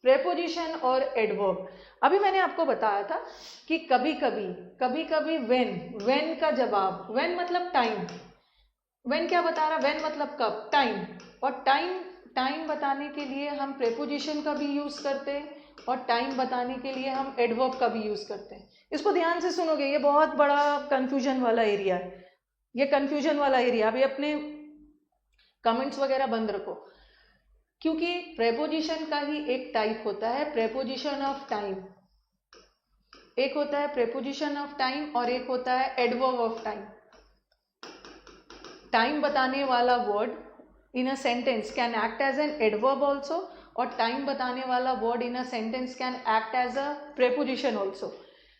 Preposition और adverb. अभी मैंने आपको बताया था कि कभी कभी व्हेन का जवाब, व्हेन मतलब टाइम, व्हेन क्या बता रहा, व्हेन मतलब कब, टाइम, और टाइम बताने के लिए हम प्रेपोजिशन का भी यूज करते हैं और टाइम बताने के लिए हम एडवर्ब का भी यूज करते हैं। इसको ध्यान से सुनोगे, ये बहुत बड़ा कंफ्यूजन वाला एरिया है, ये कंफ्यूजन वाला एरिया। अभी अपने कमेंट्स वगैरह बंद रखो, क्योंकि प्रेपोजिशन का ही एक टाइप होता है प्रेपोजिशन ऑफ टाइम, एक होता है प्रेपोजिशन ऑफ टाइम और एक होता है एडवर्ब ऑफ टाइम। टाइम बताने वाला word in a sentence can act as an adverb also, और टाइम बताने वाला word in a sentence can act as a preposition also.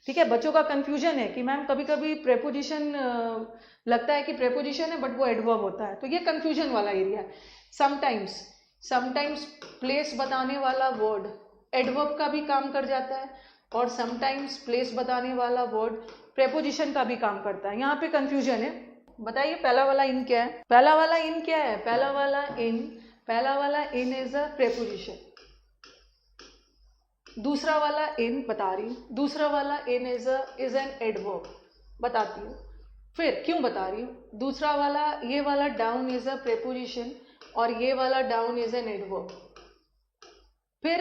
ठीक है, बच्चों का कंफ्यूजन है कि मैम कभी कभी प्रेपोजिशन लगता है कि प्रेपोजिशन है बट वो एडवर्ब होता है, तो ये कंफ्यूजन वाला एरिया है। समटाइम्स प्लेस बताने वाला वर्ड एडवर्ब का भी काम कर जाता है और समटाइम्स प्लेस बताने वाला वर्ड प्रेपोजिशन का भी काम करता है। यहाँ पे कंफ्यूजन है। बताइए पहला वाला इन क्या है? पहला वाला इन क्या है? पहला वाला इन इज अ प्रेपोजिशन। दूसरा वाला इन बता रही हूँ, दूसरा वाला इन इज एन एडवर्ब, बताती हूँ फिर क्यों बता रही हूँ। दूसरा वाला, ये वाला डाउन इज अ प्रेपोजिशन और ये वाला डाउन इज एन एडवर्ब। फिर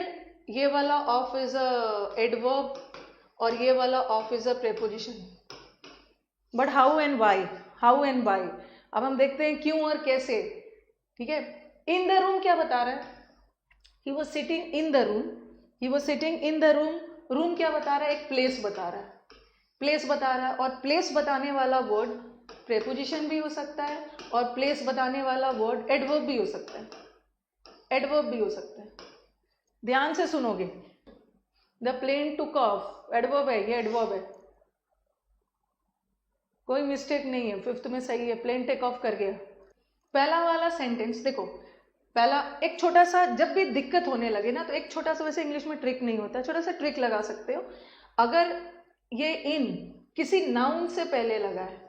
ये वाला ऑफ इज अ एडवर्ब और ये वाला of is a preposition. But how and why, how and why, अब हम देखते हैं क्यों और कैसे। ठीक है, इन द रूम क्या बता रहा है? He was sitting in the room, he was sitting in the room. Room क्या बता रहा है? एक प्लेस बता रहा है, प्लेस बता रहा है, और प्लेस बताने वाला वर्ड प्रेपोजिशन भी हो सकता है और प्लेस बताने वाला वर्ड एडवर्ब भी हो सकता है, एडवर्ब भी हो सकता है। ध्यान से सुनोगे। The plane took off, adverb है, ये एडवर्ब है, कोई मिस्टेक नहीं है, फिफ्थ में सही है, प्लेन टेक ऑफ कर गया। पहला वाला सेंटेंस देखो, पहला एक छोटा सा, जब भी दिक्कत होने लगे ना तो एक छोटा सा, वैसे इंग्लिश में ट्रिक नहीं होता, छोटा सा ट्रिक लगा सकते हो। अगर ये इन किसी नाउन से पहले लगा है,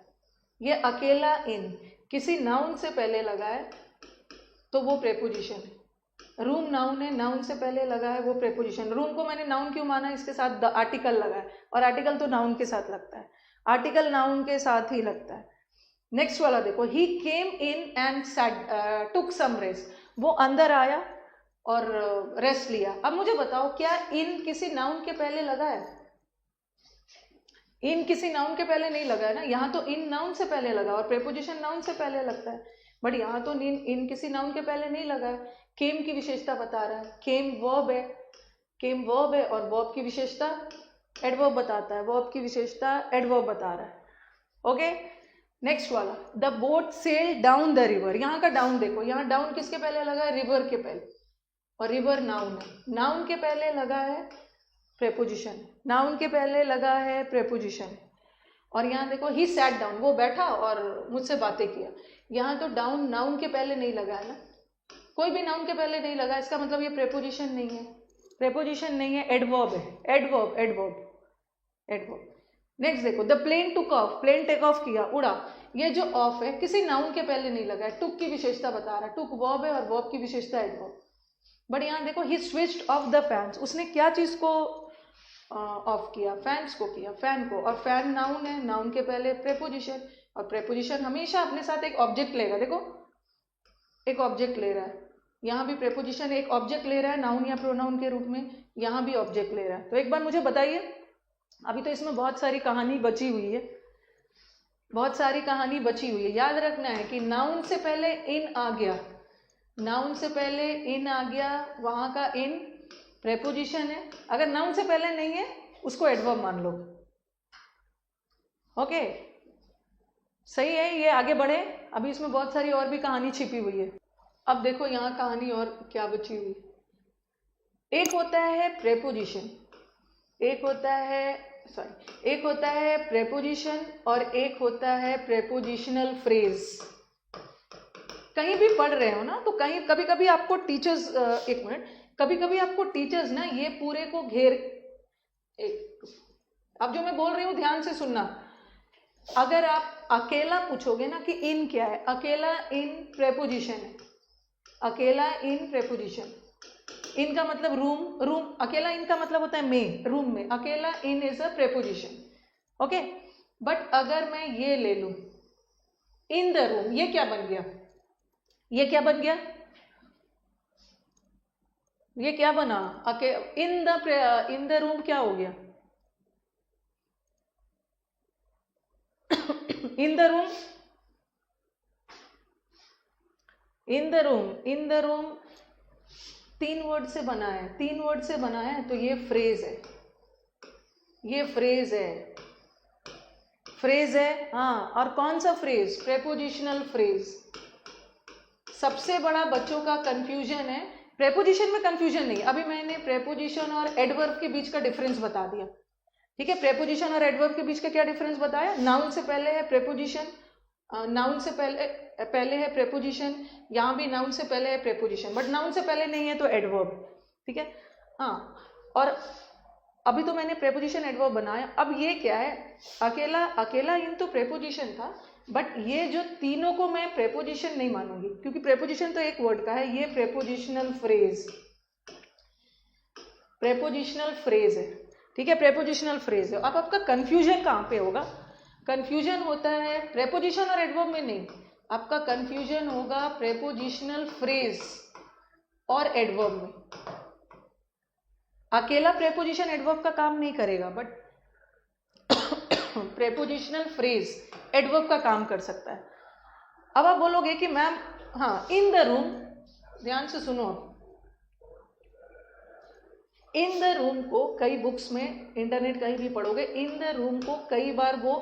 ये अकेला इन किसी नाउन से पहले लगा है तो वो प्रेपोजिशन है। रूम नाउन है, नाउन से पहले लगा है वो प्रेपोजिशन। रूम को मैंने नाउन क्यों माना? इसके साथ द आर्टिकल लगा है और आर्टिकल तो नाउन के साथ लगता है, आर्टिकल नाउन के साथ ही लगता है। नेक्स्ट वाला देखो, ही केम in and took some rest, वो अंदर आया और रेस्ट लिया। अब मुझे बताओ, क्या इन किसी नाउन के पहले लगा है? इन किसी नाउन के पहले नहीं लगा है ना, यहाँ तो इन नाउन से पहले लगा और प्रेपोजिशन नाउन से पहले लगता है, बट यहाँ तो इन किसी नाउन के पहले नहीं लगा है। केम की विशेषता बता रहा है, केम वर्ब है, केम वर्ब है और वर्ब की विशेषता एडवर्ब बताता है, वर्ब की विशेषता एडवर्ब बता रहा है। ओके, नेक्स्ट वाला, the boat sail down the river. यहाँ का डाउन देखो, यहाँ डाउन किसके पहले लगा है? रिवर के पहले, और रिवर नाउन है, नाउन के पहले लगा है प्रेपोजिशन, नाउन के पहले लगा है प्रेपोजिशन। और यहाँ देखो, ही सैट डाउन, वो बैठा और मुझसे बातें किया। यहाँ तो डाउन नाउन के पहले नहीं लगा है ना, कोई भी नाउन के पहले नहीं लगा, इसका मतलब ये प्रेपोजिशन नहीं है, प्रेपोजिशन नहीं है, एडवर्ब है, एडवर्ब एडवर्ब एडवर्ब। नेक्स्ट देखो, the plane took off, plane take off किया, उड़ा। ये जो ऑफ है किसी नाउन के पहले नहीं लगा है, टुक की विशेषता बता रहा है, टुक वर्ब है और वर्ब की विशेषता एडवर्ब। बट यहाँ देखो, ही स्विच्ड ऑफ द फैंस, उसने क्या चीज को ऑफ किया? फैंस को किया, फैन को, और फैन नाउन है, नाउन के पहले प्रेपोजिशन, और प्रेपोजिशन हमेशा अपने साथ एक ऑब्जेक्ट लेगा। देखो, एक ऑब्जेक्ट ले रहा है, यहाँ भी प्रेपोजिशन एक ऑब्जेक्ट ले रहा है नाउन या प्रोनाउन के रूप में, यहाँ भी ऑब्जेक्ट ले रहा है। तो एक बार मुझे बताइए, अभी तो इसमें बहुत सारी कहानी बची हुई है, बहुत सारी कहानी बची हुई है। याद रखना है कि नाउन से पहले इन आ गया, नाउन से पहले इन आ गया, वहां का इन प्रेपोजिशन है। अगर नाउन से पहले नहीं है उसको एडवर्ब मान लो। ओके, सही है, ये आगे बढ़े। अभी इसमें बहुत सारी और भी कहानी छिपी हुई है। अब देखो यहाँ कहानी और क्या बची हुई। एक होता है प्रेपोजिशन, एक होता है प्रेपोजिशन और एक होता है प्रेपोजिशनल फ्रेज। कहीं भी पढ़ रहे हो ना तो कहीं कभी कभी आपको टीचर्स, एक मिनट, कभी कभी आपको टीचर्स ना ये पूरे को घेर, अब जो मैं बोल रही हूँ ध्यान से सुनना। अगर आप अकेला पूछोगे ना कि इन क्या है, अकेला इन प्रेपोजिशन है, अकेला इन प्रेपोजिशन, इन का मतलब रूम, रूम अकेला इन का मतलब होता है में, रूम में अकेला in is a preposition, okay. But अगर मैं ये ले लूं इन द रूम, ये क्या बन गया, ये क्या बन गया, ये क्या बना, इन द रूम क्या हो गया, in the room, in the room, in the room 3 word से बना है, 3 वर्ड से बना है, तो ये फ्रेज है, ये फ्रेज है, फ्रेज है। हाँ, और कौन सा फ्रेज, प्रेपोजिशनल फ्रेज। सबसे बड़ा बच्चों का कंफ्यूजन है, प्रेपोजिशन में कंफ्यूजन नहीं, अभी मैंने प्रेपोजिशन और एडवर्ब के बीच का डिफरेंस बता दिया, ठीक है। प्रेपोजिशन और एडवर्ब के बीच का क्या डिफरेंस बताया, नाउन से पहले है प्रेपोजिशन, नाउन से पहले है प्रेपोजिशन, यहाँ भी नाउन से पहले है प्रेपोजिशन, बट नाउन से पहले नहीं है तो एडवर्ब, ठीक है। हाँ, और अभी तो मैंने प्रेपोजिशन एडवर्ब बनाया, अब ये क्या है, अकेला अकेला इन तो प्रेपोजिशन था, बट ये जो तीनों को मैं प्रेपोजिशन नहीं मानूंगी, क्योंकि प्रेपोजिशन तो एक वर्ड का है, ये प्रेपोजिशनल फ्रेज, प्रेपोजिशनल फ्रेज है, ठीक है, प्रेपोजिशनल फ्रेज है। अब आपका कंफ्यूजन कहाँ पे होगा, कंफ्यूजन होता है प्रेपोजिशन और एडवर्ब में नहीं, आपका कंफ्यूजन होगा प्रेपोजिशनल फ्रेज और एडवर्ब में। अकेला प्रेपोजिशन एडवर्ब का काम नहीं करेगा, बट प्रेपोजिशनल फ्रेज एडवर्ब का काम कर सकता है। अब आप बोलोगे कि मैम, हाँ, इन द रूम, ध्यान से सुनो, इन द रूम को कई बुक्स में, इंटरनेट कहीं भी पढ़ोगे, इन द रूम को कई बार वो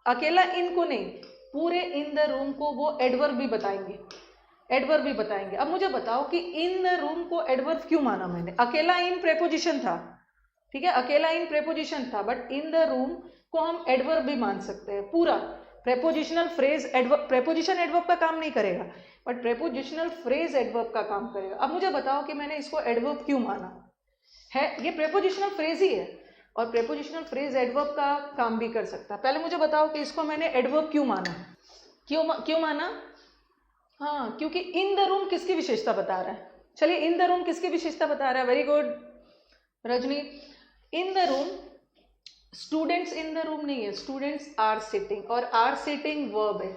अकेला इन को नहीं, पूरे इन द रूम को वो एडवर्ब भी बताएंगे, एडवर्ब भी बताएंगे। अब मुझे बताओ कि इन द रूम को एडवर्ब क्यों माना मैंने, अकेला इन प्रेपोजिशन था, ठीक है, अकेला इन प्रेपोजिशन था, बट इन द रूम को हम एडवर्ब भी मान सकते हैं पूरा। Prepositional phrase adverb, preposition adverb का काम नहीं करेगा, बट प्रेपोजिशनल फ्रेज एडवर्ब का काम करेगा। अब मुझे बताओ कि मैंने इसको एडवर्ब क्यों माना है, ये प्रेपोजिशनल फ्रेज ही है, और प्रेपोजिशनल फ्रेज एडवर्ब का काम भी कर सकता है। पहले मुझे बताओ कि इसको मैंने एडवर्ब क्यों माना, क्यों माना, हाँ, क्योंकि इन द रूम किसकी विशेषता बता रहा है, चलिए इन द रूम किसकी विशेषता बता रहा है, very good Rajni. In the room, students in the room नहीं है, स्टूडेंट्स आर सिटिंग, और आर सिटिंग वर्ब है,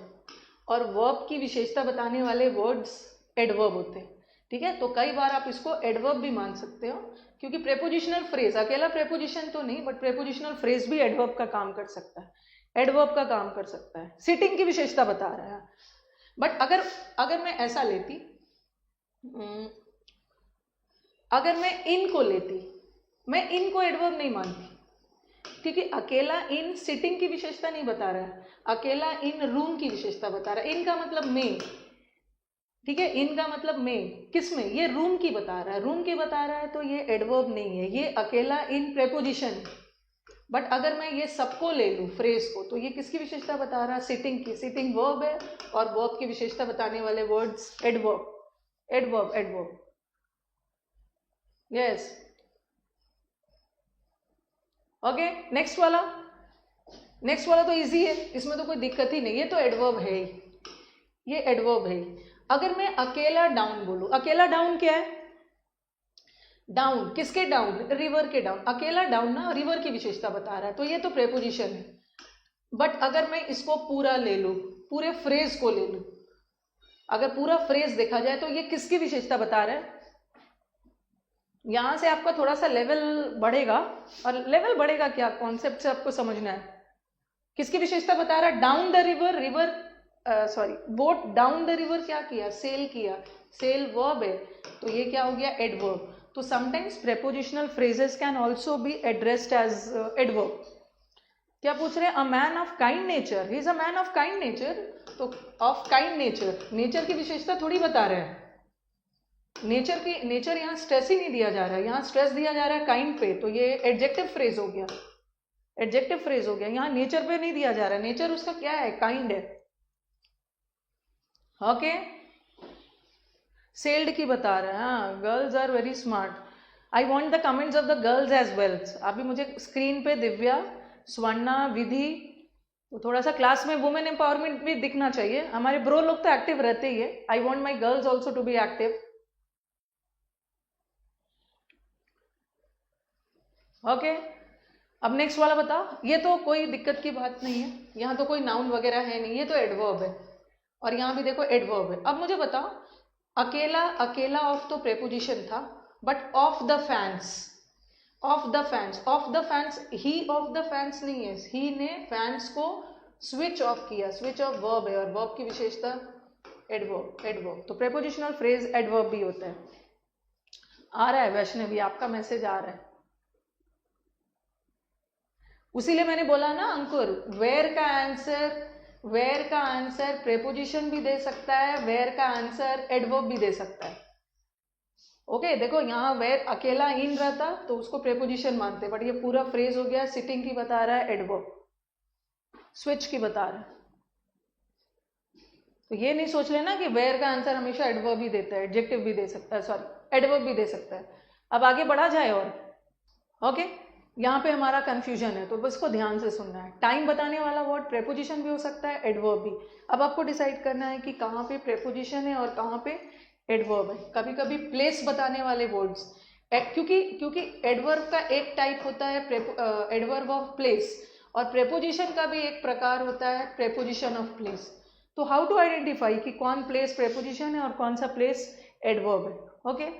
और वर्ब की विशेषता बताने वाले वर्ड्स एडवर्ब होते हैं, ठीक है। तो कई बार आप इसको एडवर्ब भी मान सकते हो, क्योंकि प्रेपोजिशनल फ्रेज, अकेला प्रेपोजिशन तो नहीं, बट प्रेपोजिशनल फ्रेज भी एडवर्ब का काम कर सकता है, एडवर्ब का काम कर सकता है, सिटिंग की विशेषता बता रहा है। बट अगर मैं ऐसा लेती, अगर मैं इन को लेती, मैं इन को एडवर्ब नहीं मानती, क्योंकि अकेला इन सिटिंग की विशेषता नहीं बता रहा है, अकेला इन रूम की विशेषता बता रहा है। इन का मतलब में, ठीक है, इन का मतलब में, किस में, ये रूम की बता रहा है, रूम की बता रहा है, तो ये एडवर्ब नहीं है, ये अकेला इन प्रेपोजिशन। बट अगर मैं ये सबको ले लूँ फ्रेज को, तो ये किसकी विशेषता बता रहा है, सिटिंग की, सिटिंग वर्ब है, और वर्ब की विशेषता बताने वाले words adverb, adverb, adverb, yes, okay. Next वाला तो इजी है, इसमें तो कोई दिक्कत ही नहीं, ये तो एडवर्ब है ही, ये एडवर्ब है ही। अगर मैं अकेला डाउन बोलूं, अकेला डाउन क्या है, डाउन, किसके डाउन, रिवर के डाउन, अकेला डाउन ना रिवर की विशेषता बता रहा है, तो ये तो प्रेपोजिशन है। बट अगर मैं इसको पूरा ले लूं, पूरे फ्रेज को ले लूं, अगर पूरा फ्रेज देखा जाए तो ये किसकी विशेषता बता रहा है, यहां से आपका थोड़ा सा लेवल बढ़ेगा, और लेवल बढ़ेगा क्या, कॉन्सेप्ट से आपको समझना है, किसकी विशेषता बता रहा है, down the river, river boat down the river क्या किया, सेल किया, सेल वर्ब है, तो ये क्या हो गया, एडवर्ब। तो sometimes prepositional phrases can also be addressed as adverb. क्या पूछ रहे हैं, a man of kind nature, he is a man of kind nature, तो ऑफ काइंड नेचर, नेचर की विशेषता थोड़ी बता रहे हैं, नेचर यहाँ स्ट्रेस ही नहीं दिया जा रहा है, यहाँ स्ट्रेस दिया जा रहा है काइंड पे, तो ये एडजेक्टिव फ्रेज हो गया, एडजेक्टिव फ्रेज हो गया, यहाँ नेचर पे नहीं दिया जा रहा है, नेचर उसका क्या है, काइंड है, ओके। सेल्ड की बता रहे हैं, हाँ, girls are very smart, I want the comments of the girls as well. अभी मुझे स्क्रीन पे दिव्या, स्वर्णा, विधि, तो थोड़ा सा क्लास में वुमेन एम्पावरमेंट भी दिखना चाहिए, हमारे ब्रो लोग तो एक्टिव रहते ही है, I want my girls also to be active. Okay, अब नेक्स्ट वाला बताओ। ये तो कोई दिक्कत की बात नहीं है, यहाँ तो कोई नाउन वगैरह है नहीं, ये तो एडवर्ब है, और यहाँ भी देखो एडवर्ब है। अब मुझे बताओ, अकेला, अकेला ऑफ तो प्रेपोजिशन था, but of the fans, of the fans, of the fans, he of the fans नहीं है, ही ने फैंस को स्विच ऑफ किया, स्विच ऑफ वर्ब है, और वर्ब की विशेषता एडवर्ब, एडवर्ब। तो प्रेपोजिशनल फ्रेज एडवर्ब भी होता है। आ रहा है वैष्णवी, आपका मैसेज आ रहा है, उसीलिए मैंने बोला ना अंकुर, वेयर का आंसर, वेयर का आंसर प्रेपोजिशन भी दे सकता है, वेयर का आंसर एडवर्ब भी दे सकता है। ओके, देखो यहाँ वेयर अकेला इन रहता तो उसको प्रेपोजिशन मानते, बट ये पूरा फ्रेज हो गया, सिटिंग की बता रहा है, एडवर्ब, स्विच की बता रहा है। तो ये नहीं सोच लेना कि वेयर का आंसर हमेशा एडवर्ब ही देता है, एडजेक्टिव भी दे सकता है, सॉरी एडवर्ब भी दे सकता है। अब आगे बढ़ा जाए और ओके, यहाँ पे हमारा कंफ्यूजन है, तो बस को ध्यान से सुनना है। टाइम बताने वाला वर्ड प्रेपोजिशन भी हो सकता है, एडवर्ब भी। अब आपको डिसाइड करना है कि कहाँ पे प्रेपोजिशन है और कहाँ पे एडवर्ब है। कभी कभी प्लेस बताने वाले वर्ड्स, क्योंकि एडवर्ब का एक टाइप होता है एडवर्ब ऑफ प्लेस, और प्रेपोजिशन का भी एक प्रकार होता है प्रेपोजिशन ऑफ प्लेस। तो हाउ टू आइडेंटिफाई कि कौन प्लेस प्रेपोजिशन है और कौन सा प्लेस एडवर्ब है। ओके,